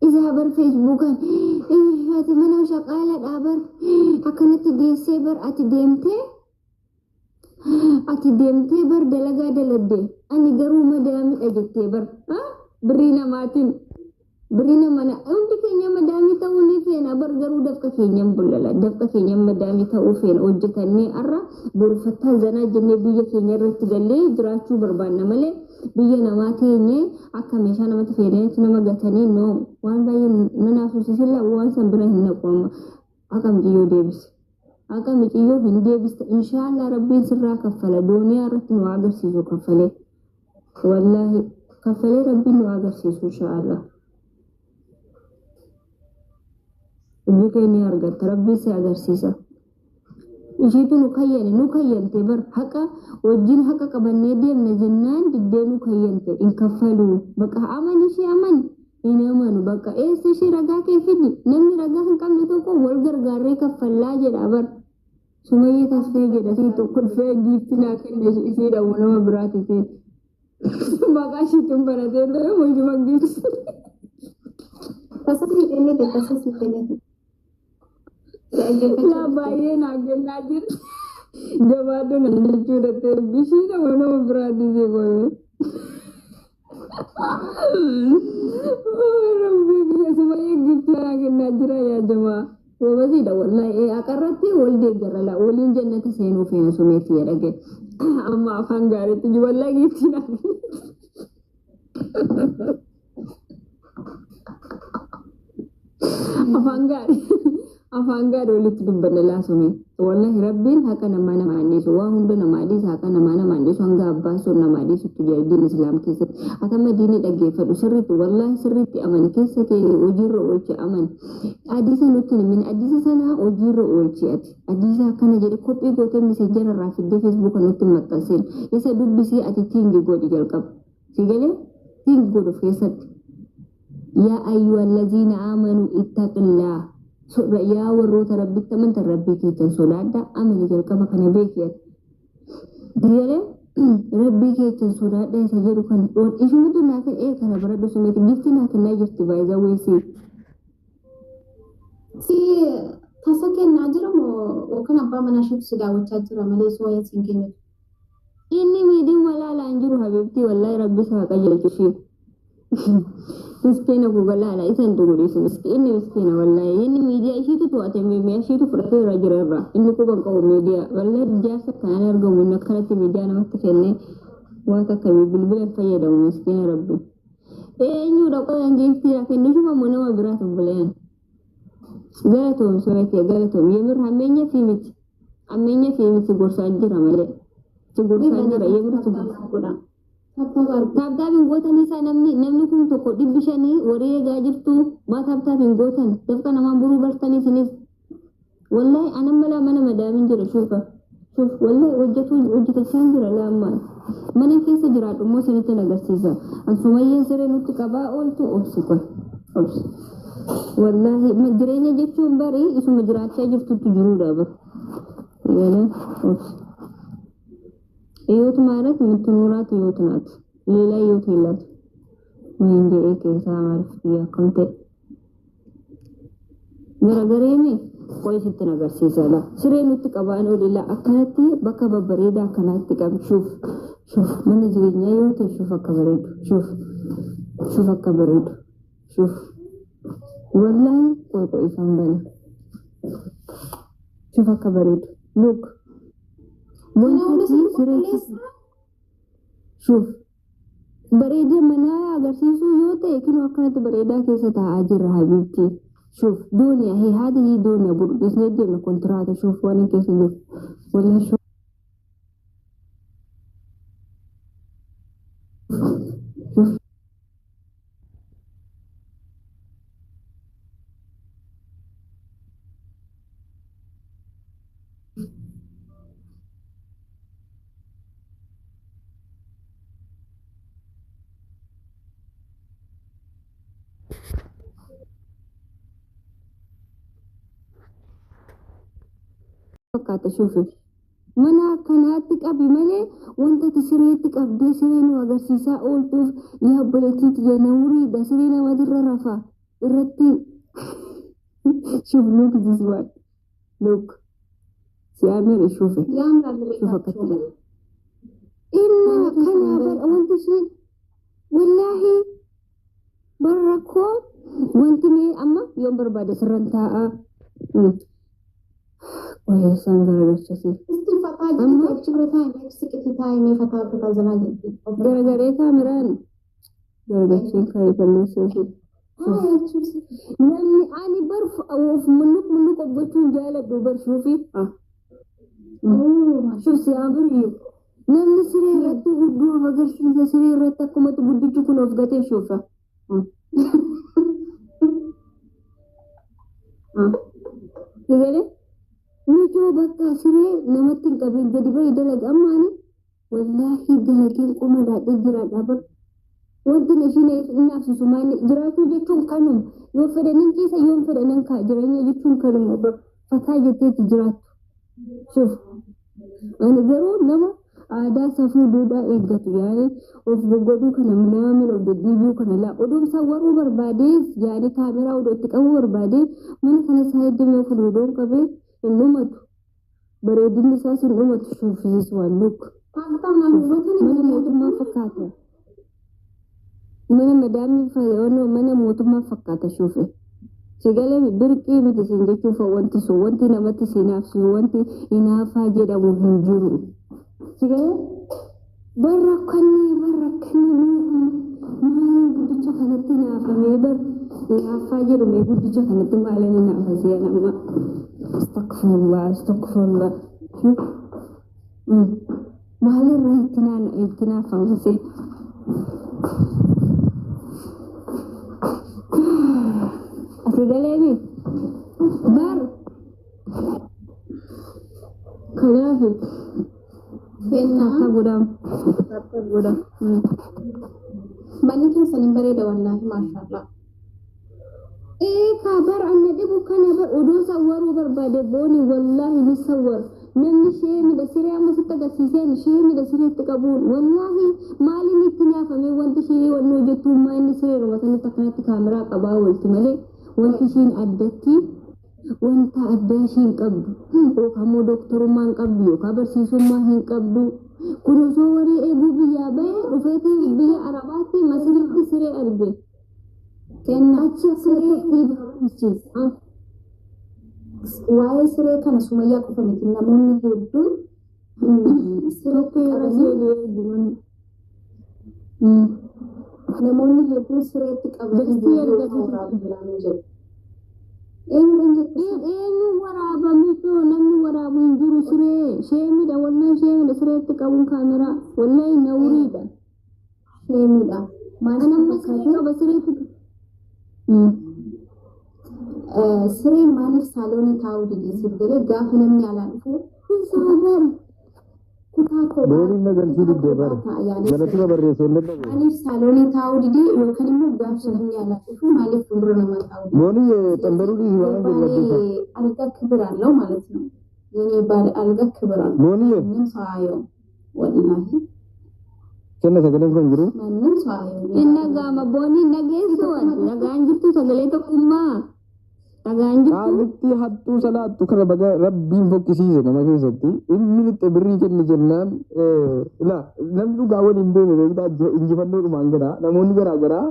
إذا بر فيسبوك هاتي منو شقالة دابر أكنت ديسي بر أتي ديمتي بر دلقا دلدي أني قرو مدامي أجتي بر برينا ماتين برينا منا أنت كينيا مدامي تاوني فين أبر قرو دفك كينيا مبللا دفك كينيا مدامي تاو فين وجتني أرى برفتها زنا جنة بيجا كينيا رتقلي دراتو بربانا ملي بيجا نماتيني أكا ميشا نمات فيني تنما قتني نوم وان باي ننافو سيسلا وان سنبره نقوم أكا مجيو ديبس أكا مجيو هن ديبس إن شاء الله ربي سرا كفلا دوني أردت نواغر سيسو كفلي والله كفلي ربي نواغر سيسو إن شاء الله بيكيني أرغت ربي سيأغر سيسا إشيتو نكيّنتي بر حقا وجين حقا قبني ديمنا جنان دي نكيّنتي إن كفلو بقى أمن شي أمن إن أمنو بقى إيه سيشي رقا كيفيني نمي رقا هنكم نتوكو والغر غاري كفلا جدا بر سمية تسفي جدا سيتو كل فيه جيفتنا كنش إسيدا ونما براتي فيه بقى شيتم براتي ده مجمع جيفت تسسي تني لا باين أجل ناجر جوادو نجورة تربيشينا ونما براتي زي قوي ربي بيا سمية جيفتنا كنجرا يا جماعة وبزيدا والله إيه أقررتي ولدي جرلا ولين جنة سينو فينا سميتي يا رجال أما أفهم قاري تجي والله جيفتنا أفهم قاري ولد تدبنا لا سمي والله ربين هكا نمانا مانيس وهم دنا ماديس هكا نمانا مانيس وانغا أباسو نماديس تجاري دين إسلام كيست أتما ديني دقي فدو سريت والله سريت أمان كيست أجير أولتي أمان أديسا نتني من أديسا سنة أجير أولتي أديسا كان جري كوبي غوتي مسجر رافي دي فيسبوك نتن متاسين يسا دوب بسي أتي تينجي غودي جالكب سيجالي تينجي غودو فيست يا أيها الذين آمنوا اتقوا الله يا وروت ربك تمن تربي كيتن سولادا أمني جالكب كان بيكيت ديالي ربي كيتن سولادا يسجرو كان إيش مدو ناكن إيه كان بردو سميت جفتي ناكن ناجرتي بايزا ويسي سي تسكن ناجرم وكان أبا مناشب سدا وتاجر ملي سوية سنكيني إني ميدي ولا لانجرو حبيبتي والله ربي ساقا جلتشي مسكينة وقال لا إذن تقولي مسكينة مسكينة والله إني ميديا إشيتو تواتي ميمي إشيتو فرقي راجر الرا إني كوبان قوم ميديا والله جاسة كان أرقو منك خلتي ميديا أنا مستكيني واتكبي بالبلا فيدا ومسكينة ربي إيه إنيو دقو ينجيفتي لكن نشوف منوى براتهم بليان قالتهم سويتي قالتهم يمر همينيا في متي همينيا في متي قرصان جرى ملي تقرصان جرى يمر تقرصان taabtaabiin gootan isaa namni kun tokko dhibbishanii warii eegaa jirtu maa taabtaabiin gootan dafqa namaan buruu bartanii sinis wallahi anan malaa mana madaamin jira shuufa shuuf wallahi hojjetachaan jira laammaan mana keessa jiraadhu immoo sinitti agarsiisa an sumayyeen siree nutti qabaa ooltu obsi kun obsi wallahi jireenya jechuun barii isuma jiraachaa jirtutti jiruudha bar obsi يوت مارك متنورات يوت نات ليلا يوت هلات وين جاي كيسا عارف فيها كنت غرغري مي कोई सितना गर्सी साला सिरे नुत कबान ओलिला अकनती बका बबरेदा कनाती कब शुफ मन जीवन्या योते शुफ कबरेद शुफ कबरेद शुफ वल्लाह कोई संबल शुफ कबरेद लुक شوف بريدة منايا أقر سيسو يوتا يكنو أكنت بريدة كيسة تاجر حبيبتي شوف دنيا هي هذه هي دنيا بس ندي من كونترات شوف وانا كيسة دو ولا شوف fakkaata shuufi mana kanaatti qabi malee wanta tisireetti qabdee siree nu agarsiisaa ooltuuf yaa obboleettiiti jenna wuriidha siree nama dirra rafa irratti شوف look this one look سيامر شوفي شوف كتير إن كان وانت شيء والله بركون وانت مي أما يوم بربادة سرنتها وهي سانغر بشسي أما شبرتها مكسيك تتاي مي فتا زمان غرغرة كاميران غرغرة كاي بلوسي نمني أنا برف أو منك أبغى جالة دوبر شوفي شوف سيابري نمني سرير رتو بدو مگر سرير رتا كم تبدي تكون أفغاتي شوفه كذا نيجو بكا سرير نمتين كبير جدي بقى يدلك أماني والله يدلكين كم دات الجرا دابر wanti nashine nafsu sumani jiratu jechuun kanum yoo fedhanin keessa yoo fedhanin ka jireenya jechuun kanum fataa jettee jiraatu shuf ani garuu nama aadaa safuu duudhaa eeggatu yaani of godhuu kana minaamin of deddeebi'uu kana laa oduun waruu barbaadees yaani kaameraa odoo itti qabuu barbaadee mana kana isaa heddumee fuudhuun qabee hin dhumatu bareedinni isaas hin dhumatu shuufis waan luk mana mootummaa fakkaata mana madami fayyano mana mootummaa fakkaata shuufe sigalee birqii miti siin jechuuf wanti namatti sinaafsu wanti inaafaa jedhamu hin jiru sigalee barakkanni maal guddicha kanatti naafamee inaafaa jedhamee guddicha kanatti maalani naafasee nama astagfirullah maalirraa itti naafamase Asigalebi bar kanafi kenna gudam bani keessanin bareeda wallahi maashaallah kabar anna dibu kana bar udun sawwaru barbaade boni wallahi ni sawwar namni sheemi da siree amma sitta gasiiseen sheemi da siree itti qabuun wallahi maaliin itti naafame wanti shii wannoo jettummaa inni siree rumatanitti akkanatti kaameraa qabaa walti malee wanti shiin addatti wanta addaa shiin qabdu yookaan doktorummaan qabdu yookaan barsiisummaa hin qabdu kun osoo warii eeguu biyyaa bahee dhufeetii biyya arabaatti masiritti siree arge kenna achi siree waa'ee siree kana sumayyaa qofa miti namoonni hedduun siree namoonni hedduun sireetti qabanii eenyu waraabamitu namni waraabu hin jiru siree sheemidha wallahi sheemidha sireetti qabuun kaameraa wallahi nawriidha sheemidha nama siree qaba sireetti sireen maaliif saaloonii taa'uu dideessiif galee gaafa namni alaa dhufu saabar Booliin nagalchuu diddee bara. Galatuma barreessee hin dadhabu. Maaliif saaloonii taa'uu didee yookaan immoo gaafsa namni alaa dhufu maaliif fuuldura namaa taa'uu didee? Booliin xambaruu dhiisii waan jedhu alga ክብር አለው ማለት ነው። የኔ ባል alga ክብር አለው። Booliin ምንም ሰው አየው ወላሂ kenna sagaleen kun jiru. ምንም ሰው አየው inna gama booni nageessu nagaan jirtu sagalee tokkummaa nagaan jirtu Haalitti hattuu salaattu kana baga rabbiin fokkisiise nama keessatti inni itti birrii kenni jennaan namni dhugaa waliin deeme beektaa injifannoo dhumaan gara namoonni garaa garaa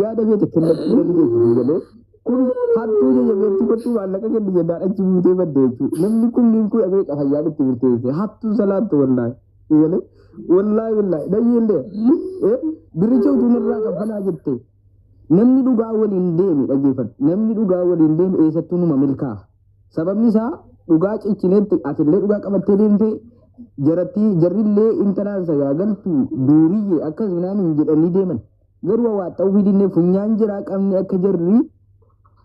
yaada feete kennachuu dandeessu galee kun hattuu jajabeetti kottuu maallaqa kenni jennaan achi buutee badde jechuudha namni kun abee qafayyaa itti murteesse hattuu salaattu wallaahi galee wallaahi dhayyillee birricha utuu nurraa qabbanaa jette namni dhugaa waliin deeme dhageeffatu namni dhugaa waliin deeme eessattuu numa milkaa sababni isaa dhugaa ciccineetti atillee dhugaa qabattee deemte jarrillee intalaan sagaagaltu duuriyyee akkas minaan hin jedhanii deeman garuu waa ta'uu hidinne funyaan jiraa qabne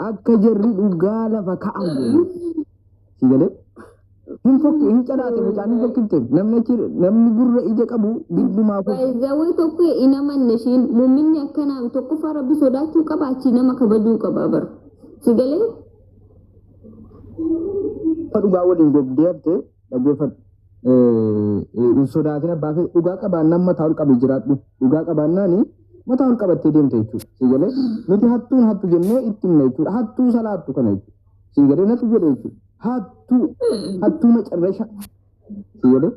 akka jarri dhugaa lafa ka'amu si galee hin fokki hin calaate mucaan hin fokkifte namni gurra ija qabu giddumaa zawwee tokko inamanne shiin muumminni akkanaa tokko faa rabbi sodaachuu qaba achi nama kabajuu qaba bar si galee dhugaa waliin gobdee hafte dhageeffadhu hin sodaatin abbaa dhugaa qabaannaan mataa ol qabee jiraadhu dhugaa qabaannaani mataan qabattee deemte jechuudha. Si galee nuti hattuun hattu jennee itti himna jechuudha. Hattuu salaattu kana jechuudha. Si galee natu jedhe jechuudha. Hattuu macarrasha. Si galee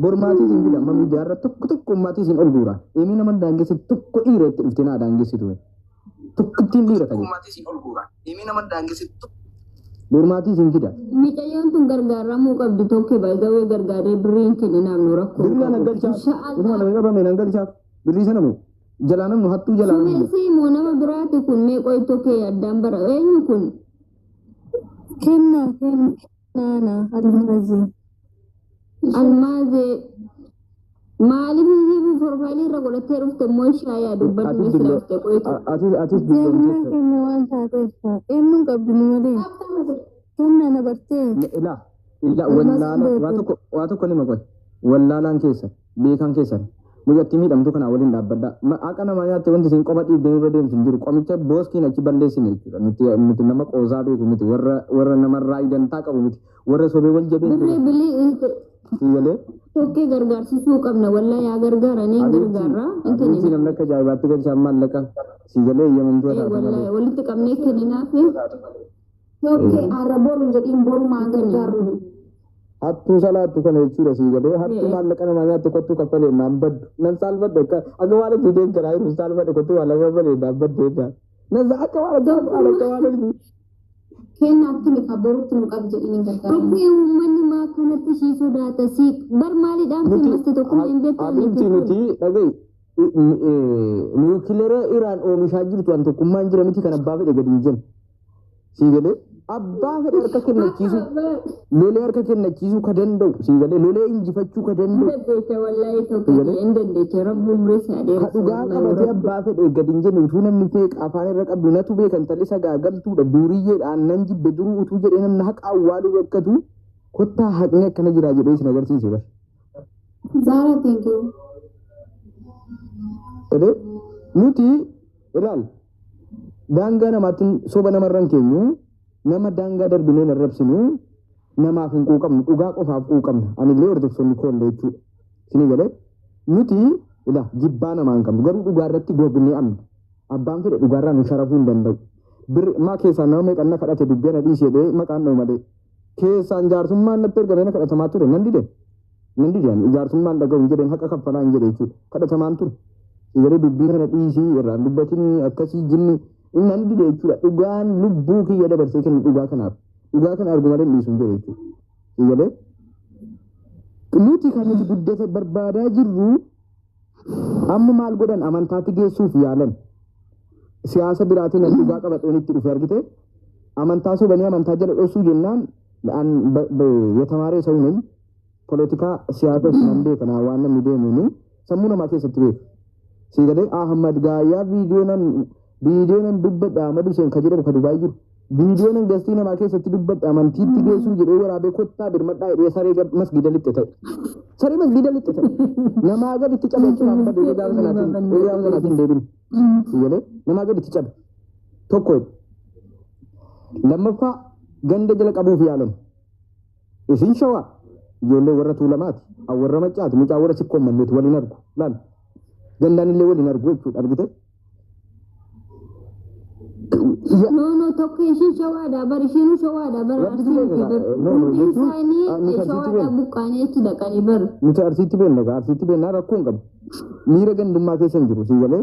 bormaatii siin fida mamii jaarra tokko ummaatii siin ol guura. Emi nama daangesse tokko dhiira itti dhufte naa daangessitu. Tokko ittiin dhiira kaje. Ummaatii siin ol guura. Emi nama daangesse bormaatii siin fida. Miicayyoon tun gargaaramuu qabdi tokko baay'ee gargaaree birriin kenninaaf nu rakkoo. Birrii nagalchaaf. Nama nama qabame nagalchaaf. Birrii sana moo jalaa namnu hattuu jalaa namnu. Sumeessi moo nama biraati kun mee qoy tokkee addaan bara eenyu kun? Kenna Almaazee maaliif hiibii profaayilii irra godhattee dhufte immoo shaayaa dubbatu misira dhufte qoytu. Atis dubbanteessa. kenna waan taateef eenyuun qabdu nu malee kenna na bartee. Wallaala waa tokko nima qoy. Wallaalaan keessa beekan keessan. Mucatti miidhamtu kana waliin dhaabbadha. Akka nama nyaatte wanti isin qofa dhiibdee irra deemtu hin jiru. Qomicha booskiin achi balleessine jechuudha. Nuti nama qoosaa beeku miti. Warra namarraa idantaa qabu miti. Warra sobee wal jabee. Birree bilii Siigalee. tokkee gargaarsisuu qabna wallaa yaa gargaaranii gargaarraa. Adeemsi namni akka ajaa'ibaatti galchaan maallaqa. Siigalee eeyyamamtuu Wallaahi walitti qabnee kenninaaf. Tokkee har'a boruun jedhiin borumaa gargaaru. hattuu salaattu kana jechuudha siigalee hattuu maallaqa namaa nyaatte kottuu kaffalee naan baddu nan saalfadhe akka waan itti deem karaa jiru saalfadhe kottuu maallaqa kaffalee naan badde jedhaa nan akka waan Kennaatti ni kabborutti nu qabu jedhanii gargaaru. Tokkee uummanni maa kanatti shii sodaata sii bar maaliidhaan filmaste tokkuma hin beekne nuti dhaga'i niwukileera Iraan oomishaa jirtu an tokkummaan jira miti kan abbaa fedhe gadi hin jennu siigalee abbaa fedhe harka kennachiisu lolee harka kennachiisuu ka danda'u siigalee lolee injifachuu ka danda'u dandeecha wallaahi tokko hin dandeecha rabbuun muresa ka dhugaa qabatee abbaa fedhe gadi hin jennu utuu namni feeqa afaan irra qabdu natu beekan talli sagaagaltuudha duuriyyeedhaan nan jibbe duruu utuu jedhee namni haqa awwaaluu rakkatu kottaa haqni akkana jira jedhee isin agarsiise bar. Zara thank you. Nuti ilaal daangaa namaatiin soba namarran keenyu nama daangaa darbinee narrabsinu namaaf hin quuqamnu dhugaa qofaaf quuqamna anillee hordoftoonni koollee jechuudha isinii galee nuti ila jibbaa namaa hin qabnu garuu dhugaa irratti gognee amna abbaan fedhe dhugaarraa nu sharafuu hin danda'u maa keessaan nama meeqanna kadhate dubbeen adhiis jedhee maqaan dha'u malee keessaan jaarsummaan natti ergamee na kadhatamaa ture nan dide jaarsummaan dhaga'u hin jedheen haqa kaffalaa hin jedhe jechuudha kadhatamaan ture Igari dubbii kana dhiisii irraan dubbatini akkasii jinni inni dide jechuudha dhugaan lubbuu kiyya dabarsee kennu dhugaa kanaaf dhugaa kana argu malee dhiisu hin jedhe jechuudha. Igalee nuti kan nuti guddata barbaadaa jirru amma maal godhan amantaatti geessuuf yaalan siyaasa biraatiin dhugaa qabatanii itti dhufe argite amantaa sobanii amantaa jala dhoosuu jennaan የተማረ ሰው ነኝ ፖለቲካ siyaasa nan beekana waan namni deemuuni sammuu namaa keessatti beeku. Siigalee Ahmad Gaayyaa viidiyoonan dubbadha Ahmad Hussein ka jedhamu ka Dubaay jiru viidiyoonan gastii namaa keessatti dubbadha amantiitti geessuu jedhee waraabee kottaa birmadhaa hidhee saree masgiida lixxe ta'e namaa gad itti cabe jechuun amma deebii gaafa sanaatiin deebin siigalee namaa gad itti cabe tokko lammaffaa ganda jala qabuuf yaalan isin shawaa ijoollee warra tuulamaati warra maccaati mucaa warra sikkoon manneeti waliin argu laal gandaan illee waliin argu jechuudha argite. No tokko ishii shawaadha bar ishiinu shawaadha bar arsiitti bar hundi isaanii shawaadha buqqaanii itti dhaqanii bar. Nuti arsiitti beenna rakkoo hin qabu miira gandummaa keessa hin jiru siigalee